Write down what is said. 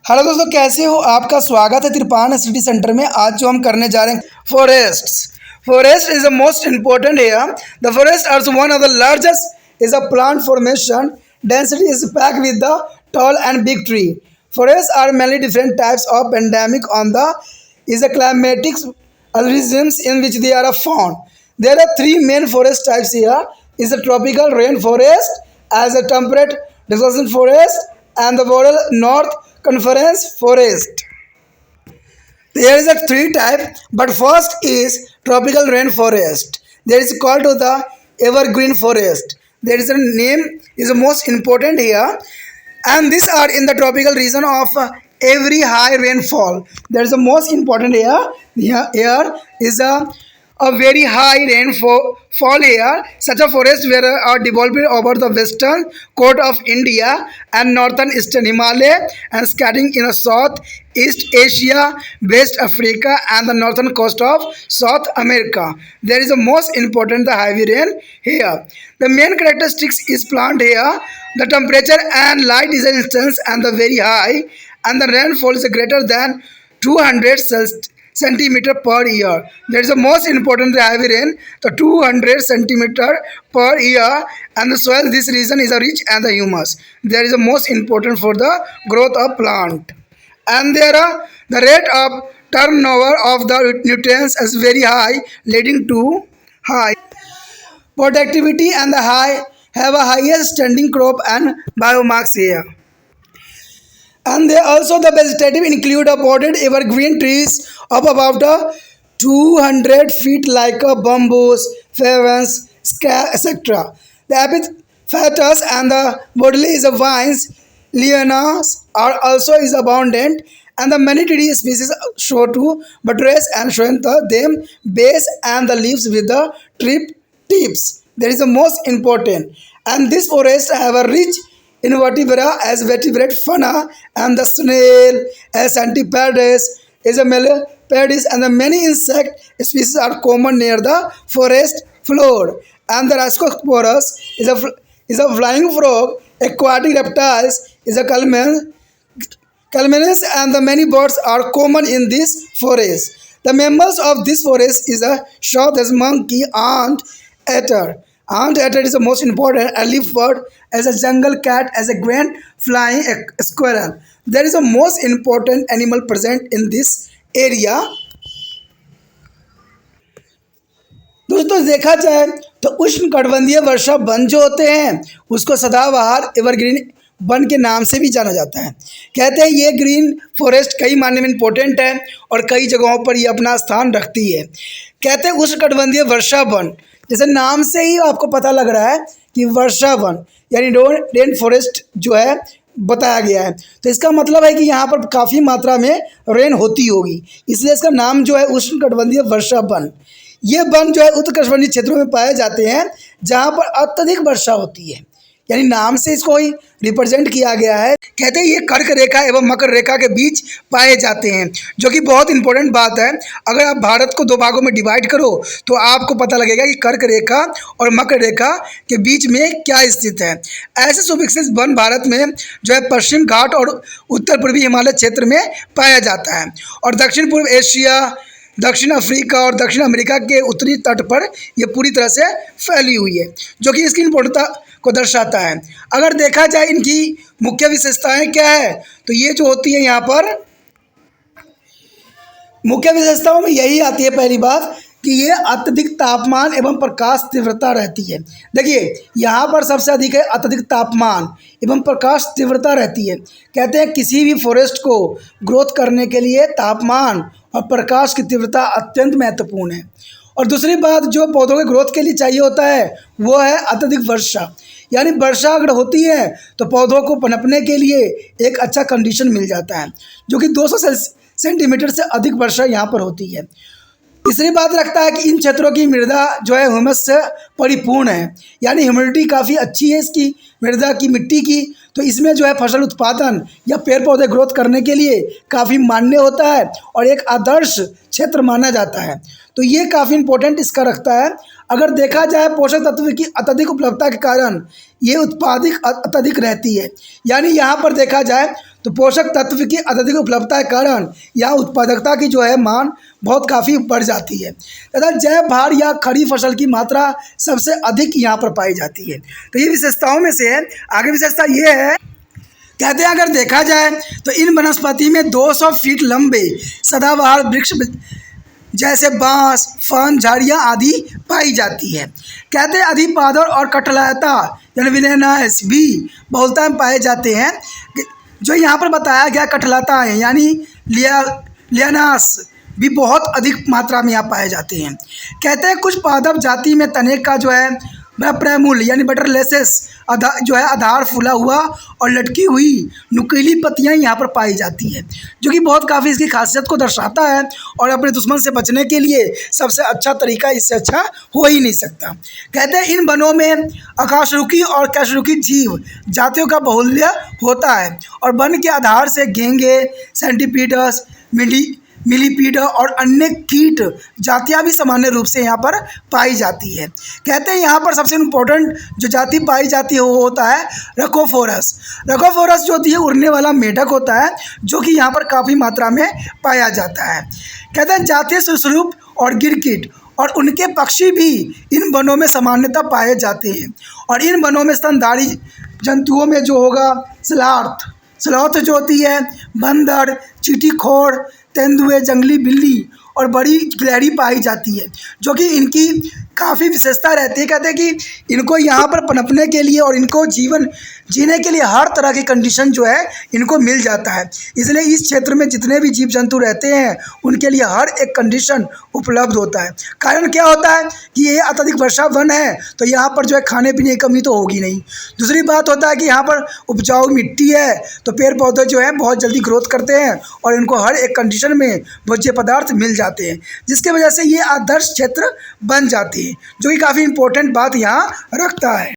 Hello दोस्तों, कैसे हो? आपका स्वागत है त्रिपान सिटी सेंटर में। आज जो हम करने जा रहे हैं forests. Forest is the most important area. The forest are one of the largest is a plant formation. Density is pack with the tall and big tree. Forests are many different types of endemic on the is a climatic regions in which they are found. There are three main forest types here. Is a tropical rainforest, as a temperate deciduous forest, and the boreal north conference forest. There is a three type, but first is tropical rainforest. There is called to the evergreen forest. There is a name is the most important here, and these are in the tropical region of every high rainfall. There is the most important here. Here is a very high rainfall here. Such a forest were are developed over the western coast of India and northern eastern Himalaya and scattering in the south East Asia, West Africa, and the northern coast of South America. There is the most important the heavy rain here. The main characteristics is plant here. The temperature and light resistance and the very high, and the rainfall is greater than 200 centimeter per year. That is the most important the heavy rain, the 200 centimeter per year, and the soil this region is a rich and the humus. That is the most important for the growth of plant. And there are the rate of turnover of the nutrients is very high, leading to high productivity and the high have a highest standing crop and biomass here. And they also the vegetative include a potted evergreen trees of about 200 feet like a bamboos, favens, etc. The epiphytus and the bodily is a vines, lianas are also is abundant, and the many tree species show to buttress and showing them base and the leaves with the trip tips. That is the most important. And this forest have a rich invertebrate as vertebrate fauna, and the snail as centipedes is a millipedes, and the many insect species are common near the forest floor. And the Rhascosaurus is a flying frog, aquatic reptiles is a calmaneus, and the many birds are common in this forest. The members of this forest is a sloth, as monkey, ant, eater. Ant eater is the most important, a leopard, as a jungle cat, as a grand flying squirrel. There is a most important animal present in this area. दोस्तों देखा जाए तो उष्णकटिबंधीय वर्षा one जो होते हैं उसको सदाबहार एवरग्रीन वन के नाम से भी जाना जाता है। कहते हैं ये ग्रीन फॉरेस्ट कई मायने में इम्पोर्टेंट है और कई जगहों पर ये अपना स्थान रखती है। कहते हैं उष्णकटिबंधीय वर्षा वन, जैसे नाम से ही आपको पता लग रहा है कि वर्षा वन यानी रेन फॉरेस्ट जो है बताया गया है, तो इसका मतलब है कि यहाँ पर काफ़ी मात्रा में रेन होती होगी, इसलिए इसका नाम जो है उष्णकटिबंधीय वर्षा वन। ये वन जो है उत्तर कटिबंधीय क्षेत्रों में पाए जाते हैं जहाँ पर अत्यधिक वर्षा होती है, यानी नाम से इसको ही रिप्रेजेंट किया गया है। कहते हैं ये कर्क रेखा एवं मकर रेखा के बीच पाए जाते हैं, जो कि बहुत इंपॉर्टेंट बात है। अगर आप भारत को दो भागों में डिवाइड करो तो आपको पता लगेगा कि कर्क रेखा और मकर रेखा के बीच में क्या स्थित है। ऐसे सुविकसित वन भारत में जो है पश्चिम घाट और उत्तर पूर्वी हिमालय क्षेत्र में पाया जाता है, और दक्षिण पूर्व एशिया, दक्षिण अफ्रीका और दक्षिण अमेरिका के उत्तरी तट पर यह पूरी तरह से फैली हुई है, जो कि इसकी इंपोर्टेंटता को दर्शाता है। अगर देखा जाए इनकी मुख्य विशेषताएं क्या है, तो ये जो होती है यहाँ पर मुख्य विशेषताओं में यही आती है। पहली बात कि ये अत्यधिक तापमान एवं प्रकाश तीव्रता रहती है। देखिए यहाँ पर सबसे अधिक है अत्यधिक तापमान एवं प्रकाश तीव्रता रहती है। कहते हैं किसी भी फॉरेस्ट को ग्रोथ करने के लिए तापमान और प्रकाश की तीव्रता अत्यंत महत्वपूर्ण है। और दूसरी बात जो पौधों के ग्रोथ के लिए चाहिए होता है वो है अत्यधिक वर्षा, यानी वर्षा अगर होती है तो पौधों को पनपने के लिए एक अच्छा कंडीशन मिल जाता है, जो कि 200 सेंटीमीटर से अधिक वर्षा यहाँ पर होती है। तीसरी बात रखता है कि इन क्षेत्रों की मृदा जो है ह्यूमस से परिपूर्ण है, यानी ह्यूमिडिटी काफ़ी अच्छी है इसकी मृदा की, मिट्टी की, तो इसमें जो है फसल उत्पादन या पेड़ पौधे ग्रोथ करने के लिए काफ़ी मान्य होता है और एक आदर्श क्षेत्र माना जाता है। तो ये काफ़ी इम्पोर्टेंट इसका रखता है। अगर देखा जाए पोषक तत्व की अत्यधिक उपलब्धता के कारण ये उत्पादिक अत्यधिक रहती है, यानी यहाँ पर देखा जाए तो पोषक तत्व की अत्यधिक उपलब्धता के कारण यहाँ उत्पादकता की जो है मान बहुत काफ़ी बढ़ जाती है तथा जैव भार या खड़ी फसल की मात्रा सबसे अधिक यहाँ पर पाई जाती है। तो ये विशेषताओं में से आगे विशेषता ये है, कहते हैं अगर देखा जाए तो इन वनस्पति में 200 फीट लंबे सदाबहार वृक्ष जैसे बांस, फन, झाड़ियाँ आदि पाई जाती है। कहते हैं अधिपादर और कठलायता यानी विलेनास भी बहुलता में पाए जाते हैं। जो यहाँ पर बताया गया कठलाता है यानी लियानास भी बहुत अधिक मात्रा में यहाँ पाए जाते हैं। कहते हैं कुछ पादप जाति में तने का जो है प्रमूल यानी बटरलेसेस जो है आधार फूला हुआ और लटकी हुई नुकीली पत्तियां यहाँ पर पाई जाती है, जो कि बहुत काफ़ी इसकी खासियत को दर्शाता है और अपने दुश्मन से बचने के लिए सबसे अच्छा तरीका इससे अच्छा हो ही नहीं सकता। कहते हैं इन वनों में आकाशरुखी और कैशरुखी जीव जातियों का बाहुल्य होता है और वन के आधार से घेंगे, सेंटीपीडस, मिलीपीड और अन्य कीट जातियां भी सामान्य रूप से यहाँ पर पाई जाती है। कहते हैं यहाँ पर सबसे इम्पोर्टेंट जो जाति पाई जाती है वो होता है रकोफोरस। रकोफोरस जो होती है उड़ने वाला मेढक होता है, जो कि यहाँ पर काफ़ी मात्रा में पाया जाता है। कहते हैं जातीय सरीसृप और गिरगिट और उनके पक्षी भी इन वनों में सामान्यतः पाए जाते हैं। और इन वनों में स्तनधारी जंतुओं में जो होगा स्लॉथ जो होती है, बंदर, चींटीखोर, तेंदुए, जंगली बिल्ली और बड़ी गिलहरी पाई जाती है, जो कि इनकी काफ़ी विशेषता रहती है। कहते हैं कि इनको यहाँ पर पनपने के लिए और इनको जीवन जीने के लिए हर तरह की कंडीशन जो है इनको मिल जाता है। इसलिए इस क्षेत्र में जितने भी जीव जंतु रहते हैं उनके लिए हर एक कंडीशन उपलब्ध होता है। कारण क्या होता है कि ये अत्यधिक वर्षा वन है, तो यहाँ पर जो है खाने पीने की कमी तो होगी नहीं। दूसरी बात होता है कि यहाँ पर उपजाऊ मिट्टी है, तो पेड़ पौधे जो है बहुत जल्दी ग्रोथ करते हैं और इनको हर एक कंडीशन में भोज्य पदार्थ मिल जाते हैं, जिसकी वजह से ये आदर्श क्षेत्र बन जाती है, जो कि काफ़ी इंपॉर्टेंट बात यहाँ रखता है।